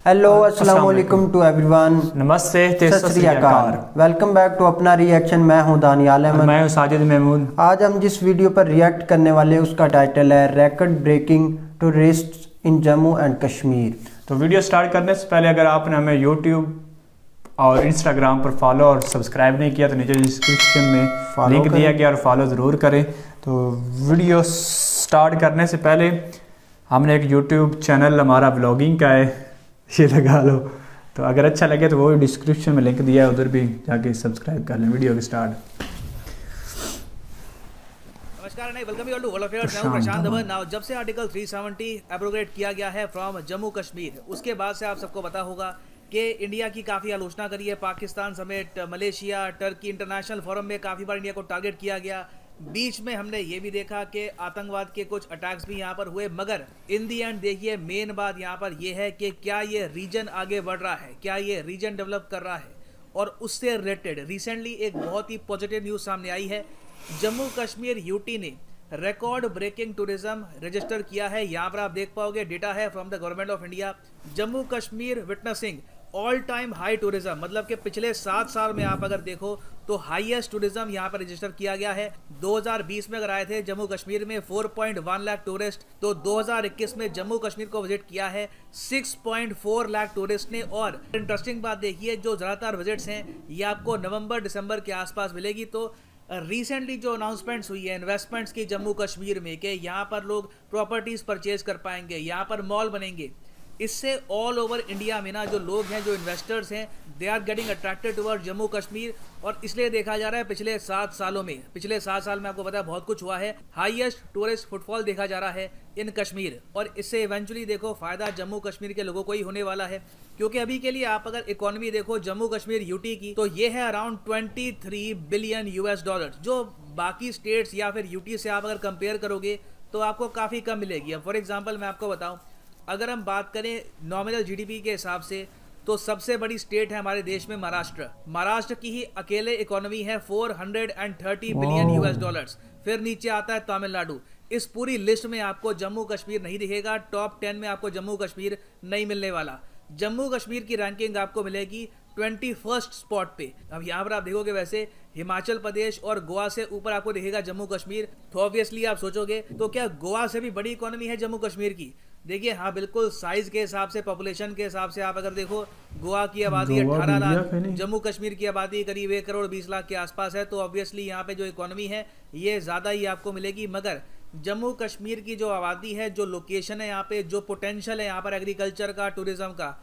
Hello अस्सलाम वालेकुम to everyone. नमस्ते, सत श्री अकाल। वेलकम बैक टू अपना रिएक्शन। मैं हूं दानियाल अहमद। मैं हूं साजिद महमूद। आज हम जिस वीडियो पर रिएक्ट करने वाले हैं उसका टाइटल है record breaking tourists in Jammu and Kashmir. तो वीडियो स्टार्ट करने से पहले अगर आपने हमें यूट्यूब और इंस्टाग्राम पर फॉलो और सब्सक्राइब नहीं किया तो नीचे डिस्क्रिप्शन में लिंक दिया गया और फॉलो ज़रूर करें। तो वीडियो स्टार्ट करने से पहले हमने एक यूट्यूब चैनल हमारा ब्लॉगिंग का है, ये लगा लो। तो अगर अच्छा लगे तो वो डिस्क्रिप्शन में लिंक दिया है, उधर भी जाके सब्सक्राइब कर लें। वीडियो के स्टार्ट। नमस्कार, welcome you to world affairs. मैं प्रशांत धवन। नाउ जब से आर्टिकल 370 एब्रोगेट किया गया है फ्रॉम जम्मू कश्मीर, उसके बाद से आप सबको पता होगा कि इंडिया की काफ़ी आलोचना करी है। पाकिस्तान समेत मलेशिया, टर्की, इंटरनेशनल फोरम में काफ़ी बार इंडिया को टारगेट किया गया। बीच में हमने ये भी देखा कि आतंकवाद के कुछ अटैक्स भी यहाँ पर हुए, मगर इन दी एंड देखिए मेन बात यहाँ पर ये है कि क्या ये रीजन आगे बढ़ रहा है, क्या ये रीजन डेवलप कर रहा है। और उससे रिलेटेड रिसेंटली एक बहुत ही पॉजिटिव न्यूज़ सामने आई है। जम्मू कश्मीर यूटी ने रिकॉर्ड ब्रेकिंग टूरिज्म रजिस्टर किया है। यहाँ पर आप देख पाओगे डेटा है from the government of India. Jammu Kashmir witnessing all time high tourism, मतलब कि पिछले 7 साल में आप अगर देखो तो हाईएस्ट टूरिज्म यहाँ पर रजिस्टर किया गया है। 2020 में अगर आए थे जम्मू कश्मीर में 4.1 लाख टूरिस्ट, तो 2021 में जम्मू कश्मीर को विजिट किया है 6.4 लाख टूरिस्ट ने। और इंटरेस्टिंग बात देखिए, जो ज़्यादातर विजिट्स हैं ये आपको नवंबर दिसंबर के आसपास मिलेगी। तो रिसेंटली जो अनाउंसमेंट्स हुई है इन्वेस्टमेंट्स की जम्मू कश्मीर में कि यहाँ पर लोग प्रॉपर्टीज़ परचेज कर पाएंगे, यहाँ पर मॉल बनेंगे, इससे ऑल ओवर इंडिया में ना जो लोग हैं, जो इन्वेस्टर्स हैं, they are getting attracted toward Jammu Kashmir. और इसलिए देखा जा रहा है पिछले 7 सालों में, पिछले 7 साल में आपको पता है बहुत कुछ हुआ है। हाईएस्ट टूरिस्ट फुटफॉल देखा जा रहा है इन कश्मीर, और इससे इवेंचुअली देखो फायदा जम्मू कश्मीर के लोगों को ही होने वाला है। क्योंकि अभी के लिए आप अगर इकोनॉमी देखो जम्मू कश्मीर यूटी की, तो ये है अराउंड 23 बिलियन यूएस डॉलर, जो बाकी स्टेट्स या फिर यूटी से आप अगर कंपेयर करोगे तो आपको काफ़ी कम मिलेगी। अब फॉर एग्जाम्पल मैं आपको बताऊँ, अगर हम बात करें नॉमिनल जीडीपी के हिसाब से तो सबसे बड़ी स्टेट है हमारे देश में महाराष्ट्र। महाराष्ट्र की ही अकेले इकोनॉमी है 430 बिलियन यूएस डॉलर्स। फिर नीचे आता है तमिलनाडु। इस पूरी लिस्ट में आपको जम्मू कश्मीर नहीं दिखेगा। टॉप 10 में आपको जम्मू कश्मीर नहीं मिलने वाला। जम्मू कश्मीर की रैंकिंग आपको मिलेगी 21st स्पॉट पे। अब यहाँ पर आप देखोगे वैसे हिमाचल प्रदेश और गोवा से ऊपर आपको दिखेगा जम्मू कश्मीर। तो ऑब्वियसली आप सोचोगे तो क्या गोवा से भी बड़ी इकोनॉमी है जम्मू कश्मीर की? देखिए हाँ, बिल्कुल साइज के हिसाब से, पॉपुलेशन के हिसाब से आप अगर देखो गोवा की आबादी 18 लाख, जम्मू कश्मीर की आबादी करीब 1 करोड़ 20 लाख के आसपास है। तो ऑब्वियसली यहाँ पे जो इकोनॉमी है ये ज़्यादा ही आपको मिलेगी। मगर जम्मू कश्मीर की जो आबादी है, जो लोकेशन है यहाँ पे, जो पोटेंशियल है यहाँ पर एग्रीकल्चर का, टूरिज्म का,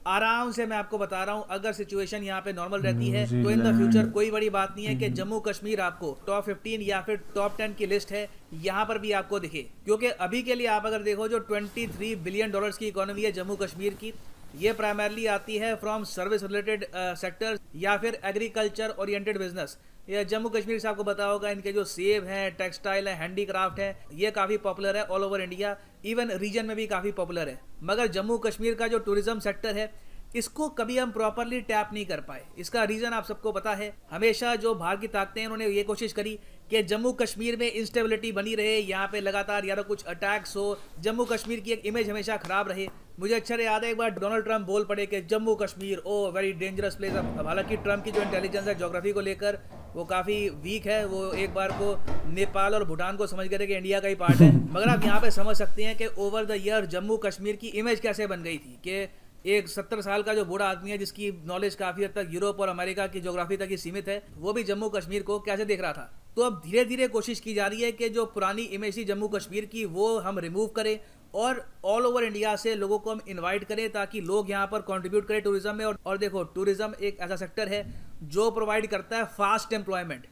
आराम से मैं आपको बता रहा हूँ अगर सिचुएशन यहाँ पे नॉर्मल रहती है तो इन द फ्यूचर कोई बड़ी बात नहीं है कि जम्मू कश्मीर आपको टॉप 15 या फिर टॉप 10 की लिस्ट है यहाँ पर भी आपको दिखे। क्योंकि अभी के लिए आप अगर देखो जो 23 बिलियन डॉलर्स की इकोनॉमी है जम्मू कश्मीर की, ये प्राइमरली आती है फ्रॉम सर्विस रिलेटेड सेक्टर या फिर एग्रीकल्चर ओरिएंटेड बिजनेस। या जम्मू कश्मीर से आपको पता होगा इनके जो सेब हैं, टेक्सटाइल है, हैंडीक्राफ्ट है, ये काफ़ी पॉपुलर है all over India, even region में भी काफ़ी पॉपुलर है। मगर जम्मू कश्मीर का जो टूरिज्म सेक्टर है इसको कभी हम प्रॉपरली टैप नहीं कर पाए। इसका रीज़न आप सबको पता है। हमेशा जो बाहर की ताकतें हैं उन्होंने ये कोशिश करी कि जम्मू कश्मीर में इंस्टेबिलिटी बनी रहे, यहाँ पे लगातार या तो कुछ अटैक्स हो, जम्मू कश्मीर की एक इमेज हमेशा ख़राब रहे। मुझे अच्छा याद है एक बार डोनाल्ड ट्रंप बोल पड़े कि जम्मू कश्मीर ओ वेरी डेंजरस प्लेस। अब हालांकि ट्रंप की जो इंटेलिजेंस है ज्योग्राफी को लेकर वो काफ़ी वीक है। वो एक बार को नेपाल और भूटान को समझ गए कि इंडिया का ही पार्ट है। मगर आप यहाँ पे समझ सकते हैं कि over the year Jammu Kashmir की इमेज कैसे बन गई थी कि एक 70 साल का जो बूढ़ा आदमी है जिसकी नॉलेज काफ़ी हद तक यूरोप और अमेरिका की ज्योग्राफी तक ही सीमित है, वो भी जम्मू कश्मीर को कैसे देख रहा था। तो अब धीरे धीरे कोशिश की जा रही है कि जो पुरानी इमेज थी जम्मू कश्मीर की वो हम रिमूव करें और ऑल ओवर इंडिया से लोगों को हम इनवाइट करें ताकि लोग यहाँ पर कंट्रीब्यूट करें टूरिज्म में। और देखो टूरिज्म एक ऐसा सेक्टर है जो प्रोवाइड करता है फास्ट एम्प्लॉयमेंट।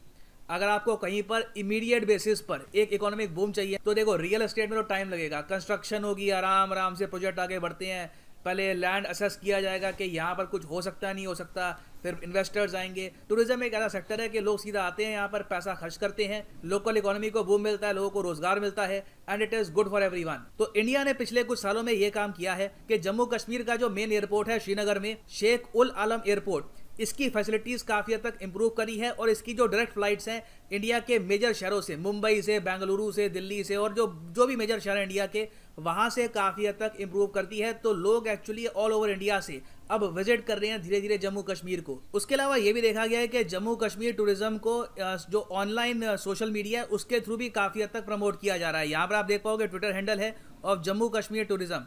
अगर आपको कहीं पर इमीडिएट बेसिस पर एक इकोनॉमिक बूम चाहिए तो देखो रियल एस्टेट में तो टाइम लगेगा, कंस्ट्रक्शन होगी, आराम आराम से प्रोजेक्ट आगे बढ़ते हैं, पहले लैंड असेस किया जाएगा कि यहाँ पर कुछ हो सकता नहीं हो सकता, फिर इन्वेस्टर्स आएंगे। टूरिज्म एक ऐसा सेक्टर है कि लोग सीधा आते हैं यहाँ पर, पैसा खर्च करते हैं, लोकल इकोनॉमी को बूम मिलता है, लोगों को रोजगार मिलता है, and it is good for everyone. तो इंडिया ने पिछले कुछ सालों में ये काम किया है कि जम्मू कश्मीर का जो मेन एयरपोर्ट है श्रीनगर में, शेख उल आलम एयरपोर्ट, इसकी फैसिलिटीज़ काफ़ी हद तक इंप्रूव करी है। और इसकी जो डायरेक्ट फ्लाइट्स हैं इंडिया के मेजर शहरों से, मुंबई से, बेंगलुरु से, दिल्ली से, और जो भी मेजर शहर हैं इंडिया के, वहाँ से काफ़ी हद तक इम्प्रूव करती है। तो लोग एक्चुअली ऑल ओवर इंडिया से अब विजिट कर रहे हैं धीरे धीरे जम्मू कश्मीर को। उसके अलावा ये भी देखा गया है कि जम्मू कश्मीर टूरिज्म को जो ऑनलाइन सोशल मीडिया है उसके थ्रू भी काफ़ी हद तक प्रमोट किया जा रहा है। यहाँ पर आप देख पाओगे ट्विटर हैंडल है ऑफ जम्मू कश्मीर टूरिज्म।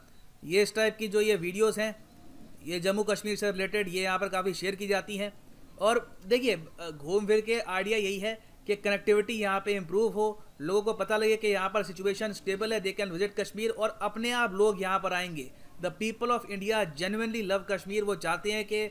ये इस टाइप की जो ये वीडियोस हैं ये जम्मू कश्मीर से रिलेटेड ये यहाँ पर काफ़ी शेयर की जाती हैं। और देखिए घूम फिर के आइडिया यही है कि कनेक्टिविटी यहाँ पे इम्प्रूव हो, लोगों को पता लगे कि यहाँ पर सिचुएशन स्टेबल है, दे कैन विजिट कश्मीर और अपने आप लोग यहाँ पर आएंगे। The people of India genuinely love Kashmir. वो चाहते हैं कि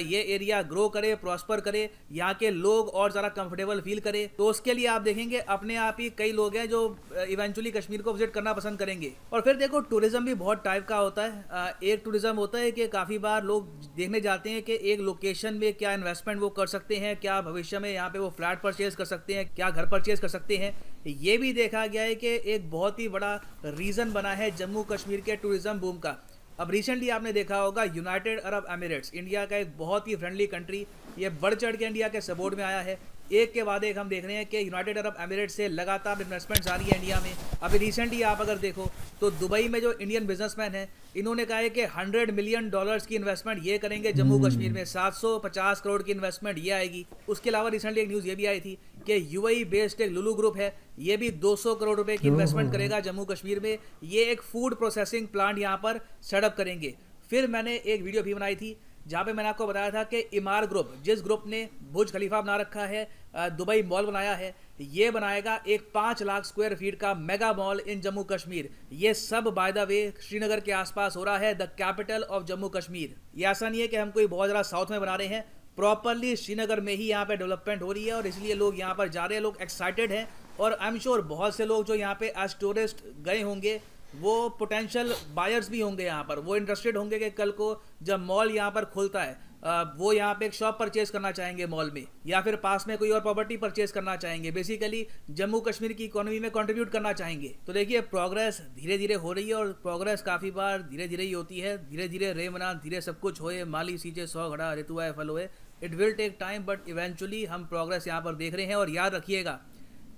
ये एरिया ग्रो करे, प्रॉस्पर करे, यहाँ के लोग और ज़्यादा कंफर्टेबल फील करे। तो उसके लिए आप देखेंगे अपने आप ही कई लोग हैं जो इवेंचुअली कश्मीर को विजिट करना पसंद करेंगे। और फिर देखो टूरिज्म भी बहुत टाइप का होता है। एक टूरिज्म होता है कि काफ़ी बार लोग देखने जाते हैं कि एक लोकेशन में क्या इन्वेस्टमेंट वो कर सकते हैं, क्या भविष्य में यहाँ पे वो फ्लैट परचेज कर सकते हैं, क्या घर परचेज कर सकते हैं। ये भी देखा गया है कि एक बहुत ही बड़ा रीज़न बना है जम्मू कश्मीर के टूरिज्म बूम का। अब रिसेंटली आपने देखा होगा यूनाइटेड अरब एमिरेट्स, इंडिया का एक बहुत ही फ्रेंडली कंट्री, ये बढ़ चढ़ के इंडिया के सपोर्ट में आया है। एक के बाद एक हम देख रहे हैं कि यूनाइटेड अरब एमिरेट्स से लगातार इन्वेस्टमेंट्स आ रही है इंडिया में। अभी रिसेंटली आप अगर देखो तो दुबई में जो इंडियन बिजनेसमैन है इन्होंने कहा है कि $100 मिलियन की इन्वेस्टमेंट ये करेंगे जम्मू कश्मीर में, 750 करोड़ की इन्वेस्टमेंट ये आएगी। उसके अलावा रिसेंटली एक न्यूज़ ये भी आई थी कि यूएई बेस्ड एक लुलू ग्रुप है, ये भी 200 करोड़ रुपए की इन्वेस्टमेंट करेगा जम्मू कश्मीर में। ये एक फूड प्रोसेसिंग प्लांट यहाँ पर सेटअप करेंगे। फिर मैंने एक वीडियो भी बनाई थी जहाँ पे मैंने आपको बताया था कि इमार ग्रुप, जिस ग्रुप ने बुर्ज खलीफा बना रखा है, दुबई मॉल बनाया है, ये बनाएगा एक 5 लाख स्क्वायर फीट का मेगा मॉल इन जम्मू कश्मीर। ये सब बाय द वे श्रीनगर के आसपास हो रहा है, the capital of Jammu Kashmir. ये ऐसा नहीं है कि हम कोई बहुत ज़्यादा साउथ में बना रहे हैं, प्रॉपरली श्रीनगर में ही यहाँ पे डेवलपमेंट हो रही है और इसलिए लोग यहाँ पर जा रहे हैं, लोग एक्साइटेड हैं। और आई एम श्योर बहुत से लोग जो यहाँ पे एज टूरिस्ट गए होंगे वो पोटेंशियल बायर्स भी होंगे यहाँ पर, वो इंटरेस्टेड होंगे कि कल को जब मॉल यहाँ पर खुलता है वो यहाँ पे एक शॉप परचेज करना चाहेंगे मॉल में, या फिर पास में कोई और प्रॉपर्टी परचेज करना चाहेंगे, बेसिकली जम्मू कश्मीर की इकोनॉमी में कंट्रीब्यूट करना चाहेंगे। तो देखिए प्रोग्रेस धीरे धीरे हो रही है और प्रोग्रेस काफ़ी बार धीरे धीरे ही होती है। धीरे धीरे रे मना धीरे सब कुछ होए, माली सींचे 100 घड़ा ऋतु आए फल होए। It will take time but eventually हम प्रोग्रेस यहाँ पर देख रहे हैं। और याद रखिएगा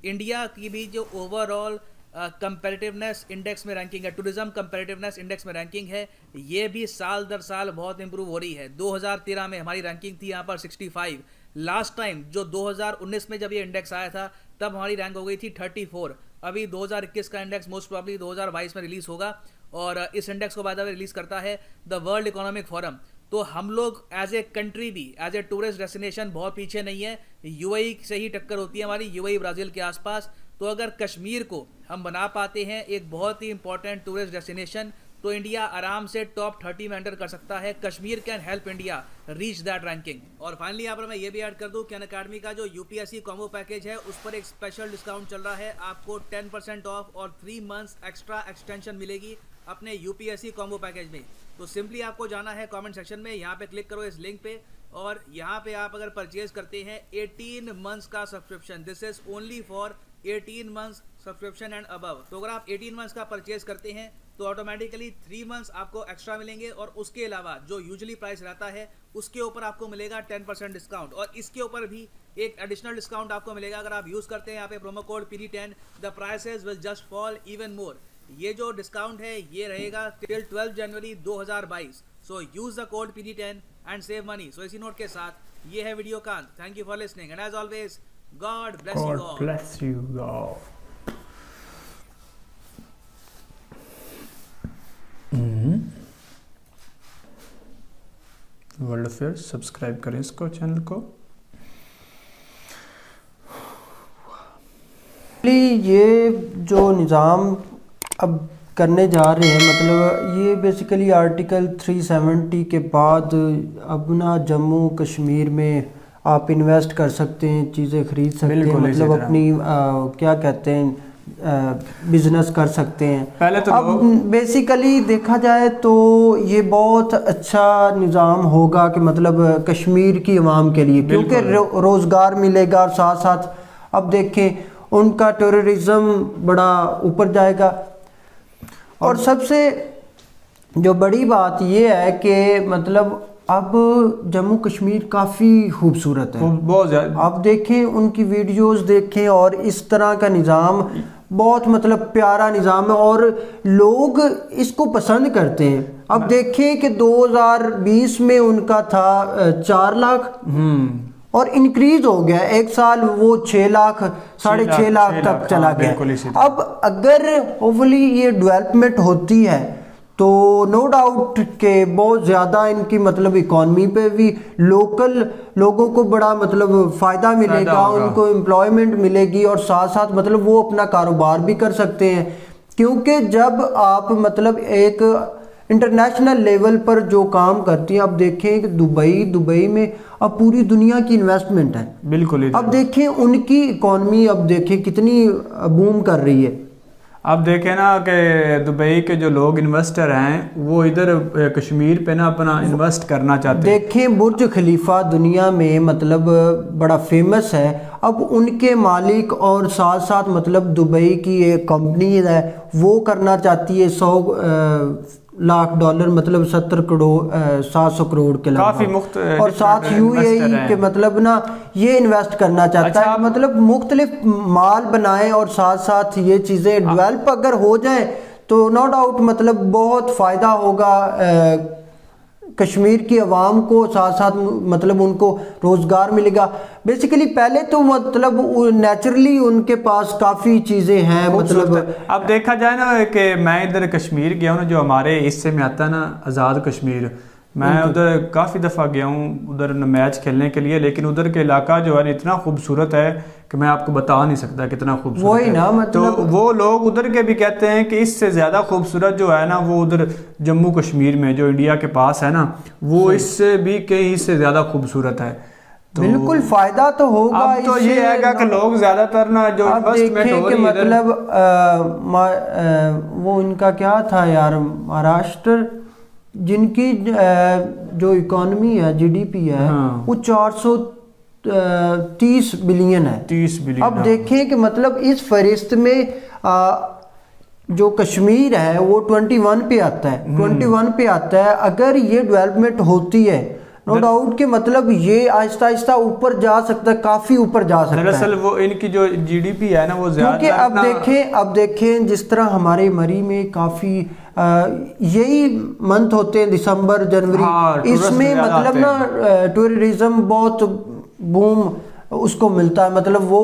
इंडिया की भी जो ओवरऑल कंपैरेटिवनेस इंडेक्स में रैंकिंग है, टूरिज्म कंपैरेटिवनेस इंडेक्स में रैंकिंग है, ये भी साल दर साल बहुत इंप्रूव हो रही है। 2013 में हमारी रैंकिंग थी यहाँ पर 65। लास्ट टाइम जो 2019 में जब ये इंडेक्स आया था तब हमारी रैंक हो गई थी 34। अभी 2021 का इंडेक्स मोस्ट प्रॉब्ली 2022 में रिलीज होगा और इस इंडेक्स को बाय द वे रिलीज करता है द वर्ल्ड इकोनॉमिक फोरम। तो हम लोग एज ए कंट्री भी एज ए टूरिस्ट डेस्टिनेशन बहुत पीछे नहीं है। यूएई से ही टक्कर होती है हमारी, यूएई ब्राज़ील के आसपास। तो अगर कश्मीर को हम बना पाते हैं एक बहुत ही इंपॉर्टेंट टूरिस्ट डेस्टिनेशन तो इंडिया आराम से टॉप 30 में एंटर कर सकता है। Kashmir can help India reach that ranking. और फाइनली यहाँ पर मैं ये भी ऐड कर दूँ कि अनअकैडमी का जो यूपीएससी कॉम्बो पैकेज है उस पर एक स्पेशल डिस्काउंट चल रहा है। आपको 10% ऑफ और 3 मंथ्स एक्स्ट्रा एक्सटेंशन मिलेगी अपने यूपीएससी कॉम्बो पैकेज में। तो सिंपली आपको जाना है कमेंट सेक्शन में, यहाँ पे क्लिक करो इस लिंक पे और यहाँ पे आप अगर परचेज करते हैं 18 मंथ्स का subscription, this is only for 18 months subscription and above. तो अगर आप 18 मंथ्स का परचेज करते हैं तो ऑटोमेटिकली 3 मंथ्स आपको एक्स्ट्रा मिलेंगे और उसके अलावा जो यूजुअली प्राइस रहता है उसके ऊपर आपको मिलेगा 10% डिस्काउंट। और इसके ऊपर भी एक एडिशनल डिस्काउंट आपको मिलेगा अगर आप यूज़ करते हैं यहाँ पे promo code PD10, the prices will just fall even more. ये जो डिस्काउंट है ये रहेगा टिल 12 जनवरी 2022। So use the code PD10 and save money. So इसी नोट के साथ ये है वीडियो कांत। Thank you for listening and as always God bless you all. God bless you all. World affair subscribe करें इसको, चैनल को। ये जो निज़ाम अब करने जा रहे हैं मतलब ये बेसिकली आर्टिकल 370 के बाद अब ना जम्मू कश्मीर में आप इन्वेस्ट कर सकते हैं, चीज़ें खरीद सकते हैं, मतलब अपनी क्या कहते हैं बिजनेस कर सकते हैं। पहले तो अब बेसिकली देखा जाए तो ये बहुत अच्छा निज़ाम होगा कि मतलब कश्मीर की आवाम के लिए, क्योंकि रोज़गार मिलेगा और साथ साथ अब देखें उनका टेररिज्म बड़ा ऊपर जाएगा। और सबसे जो बड़ी बात ये है कि मतलब अब जम्मू कश्मीर काफ़ी खूबसूरत है, बहुत ज़्यादा। आप देखें उनकी वीडियोस देखें और इस तरह का निज़ाम बहुत मतलब प्यारा निज़ाम है और लोग इसको पसंद करते हैं। अब देखें कि 2020 में उनका था 4 लाख और इंक्रीज हो गया, एक साल वो 6 लाख 6.5 लाख तक चला गया। अब अगर होपफुली ये डेवलपमेंट होती है तो नो डाउट के बहुत ज़्यादा इनकी मतलब इकॉनमी पे भी लोकल लोगों को बड़ा मतलब फ़ायदा मिलेगा, उनको एम्प्लॉयमेंट मिलेगी और साथ साथ मतलब वो अपना कारोबार भी कर सकते हैं। क्योंकि जब आप मतलब एक इंटरनेशनल लेवल पर जो काम करती हैं, अब देखें कि दुबई में अब पूरी दुनिया की इन्वेस्टमेंट है। बिल्कुल। अब देखें उनकी इकॉनमी अब देखें कितनी बूम कर रही है। अब देखें ना कि दुबई के जो लोग इन्वेस्टर हैं वो इधर कश्मीर पे ना अपना इन्वेस्ट करना चाहते हैं। देखें बुर्ज खलीफा दुनिया में मतलब बड़ा फेमस है। अब उनके मालिक और साथ साथ मतलब दुबई की एक कंपनी है वो करना चाहती है 100 लाख डॉलर मतलब 700 करोड़ के काफी लगभग, और साथ UAE के मतलब ना ये इन्वेस्ट करना चाहता है मतलब मुख्तलिफ माल बनाए और साथ साथ ये चीज़ें डेवलप अगर हो जाए तो नो डाउट मतलब बहुत फ़ायदा होगा कश्मीर की आवाम को, साथ साथ मतलब उनको रोज़गार मिलेगा। बेसिकली पहले तो मतलब नेचुरली उनके पास काफ़ी चीज़ें हैं मतलब। अब देखा जाए ना कि मैं इधर कश्मीर गया हूँ, जो हमारे हिस्से में आता है ना आज़ाद कश्मीर, मैं उधर काफ़ी दफ़ा गया हूँ उधर मैच खेलने के लिए, लेकिन उधर के इलाका जो है इतना खूबसूरत है कि मैं आपको बता नहीं सकता कितना खूबसूरत है। ना मतलब तो वो लोग उधर के भी कहते हैं कि इससे ज़्यादा खूबसूरत जो है ना वो उधर जम्मू कश्मीर में जो इंडिया के पास है ना वो इससे भी कहीं से ज़्यादा खूबसूरत है। तो बिल्कुल फ़ायदा तो होगा। अब तो ये है कि लोग ज़्यादातर ना जो इन्वेस्टमेंट हो रही है मतलब वो इनका क्या था यार, महाराष्ट्र जिनकी जो इकॉनमी है GDP है वो 430 बिलियन है। 30 बिलियन। अब देखें कि मतलब इस फहरिस्त में जो कश्मीर है वो 21 पे आता है, 21 पे आता है। अगर ये डेवलपमेंट होती है नो डाउट के मतलब ये आहिस्ता आहिस्ता ऊपर जा सकता है, काफी ऊपर जा सकता है। दरअसल वो इनकी जो GDP है ना वो ज्यादा, क्योंकि अब देखें जिस तरह हमारे मरी में काफी यही मंथ होते हैं दिसंबर जनवरी, इसमें मतलब ना टूरिज्म बहुत बूम उसको मिलता है, मतलब वो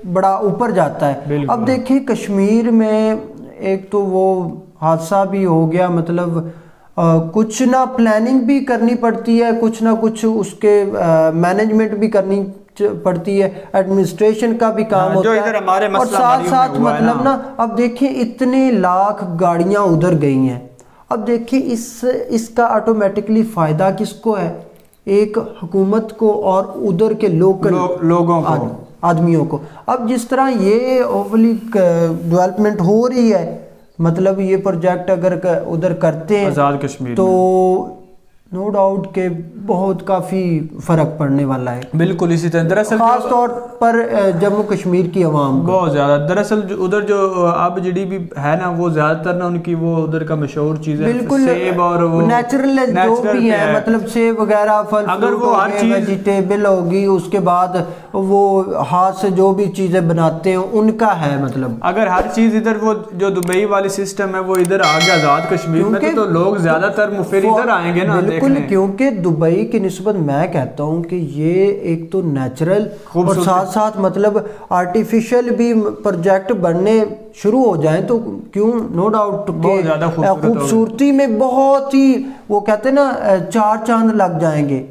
बड़ा ऊपर जाता है। अब देखिए कश्मीर में एक तो वो हादसा भी हो गया, मतलब कुछ ना प्लानिंग भी करनी पड़ती है, कुछ ना कुछ उसके मैनेजमेंट भी करनी पड़ती है, एडमिनिस्ट्रेशन का भी काम होता है, और साथ साथ मतलब ना अब देखिए इतने लाख गाड़ियां उधर गई हैं। अब देखिए इसका ऑटोमेटिकली फायदा किसको है, एक हुकूमत को और उधर के लोगों को, आदमियों को। अब जिस तरह ये ओवरली डेवलपमेंट हो रही है, मतलब ये प्रोजेक्ट अगर उधर करते हैं आज़ाद कश्मीर तो नो डाउट के बहुत काफ़ी फ़र्क पड़ने वाला है। बिल्कुल इसी तरह दरअसल खास तौर पर जम्मू कश्मीर की आवाम बहुत ज़्यादा, दरअसल उधर जो अब GDP है ना वो ज़्यादातर ना उनकी वो उधर का मशहूर चीज़ है बिल्कुल सेब और वो नेचुरल जो भी है, मतलब सेब वगैरह फल अगर वो हर चीज़ वेजिटेबल होगी, उसके बाद वो हाथ से जो भी चीज़ें बनाते हैं उनका है। मतलब अगर हर चीज़ इधर वो जो दुबई वाली सिस्टम है वो इधर आ गया आज़ाद कश्मीर में तो लोग ज़्यादातर मुफिर इधर आएंगे ना देखने। क्योंकि दुबई की निस्बत मैं कहता हूँ कि ये एक तो नेचुरल और साथ साथ मतलब आर्टिफिशियल भी प्रोजेक्ट बनने शुरू हो जाएं तो क्यों नो डाउट के खूबसूरती में बहुत ही वो कहते हैं ना 4 चांद लग जाएंगे।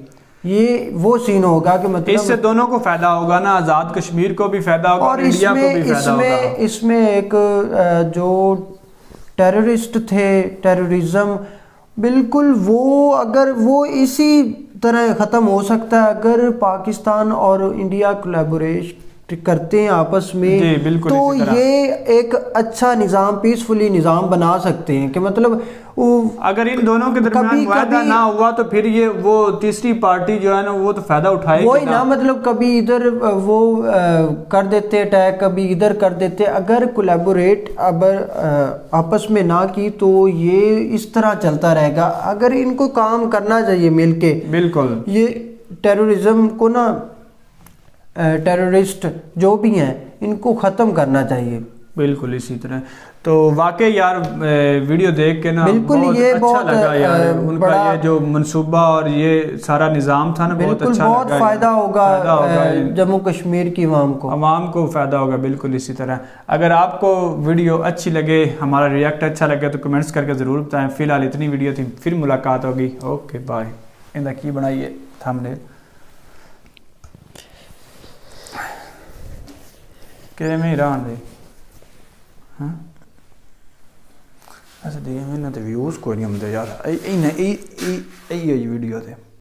ये वो सीन होगा कि मतलब इससे दोनों को फायदा होगा ना, आज़ाद कश्मीर को भी फायदा होगा और इंडिया को भी फायदा होगा। इसमें एक जो टेररिस्ट थे, टेररिज्म बिल्कुल वो अगर वो इसी तरह ख़त्म हो सकता है अगर पाकिस्तान और इंडिया कोलैबोरेट करते हैं आपस में, तो ये एक अच्छा निज़ाम, पीसफुली निज़ाम बना सकते हैं कि मतलब अगर इन दोनों के दरमियान वादा ना हुआ तो फिर ये वो तीसरी पार्टी जो है ना वो तो फायदा उठाएगी वही ना, मतलब कभी इधर वो कर देते अटैक, कभी इधर कर देते। अगर कोलैबोरेट आपस में ना की तो ये इस तरह चलता रहेगा। अगर इनको काम करना चाहिए मिलके, बिल्कुल ये टेररिज्म को ना टेररिस्ट जो भी हैं इनको ख़त्म करना चाहिए। बिल्कुल इसी तरह। तो वाकई यार वीडियो देख के ना बिल्कुल बहुत ये अच्छा बहुत लगा यार, उनका ये जो मंसूबा और ये सारा निज़ाम था ना बहुत अच्छा बहुत लगा। फ़ायदा होगा जम्मू कश्मीर की आवाम को फ़ायदा होगा। बिल्कुल इसी तरह अगर आपको वीडियो अच्छी लगे, हमारा रिएक्ट अच्छा लगे तो कमेंट्स करके ज़रूर बताएं। फ़िलहाल इतनी वीडियो थी, फिर मुलाकात होगी। Okay bye. इंदा की बनाइए थंबनेल के मेरा आने हाँ अच्छा देखिए मैंने तो व्यूज़ कोई नहीं आते यार, वीडियो थे।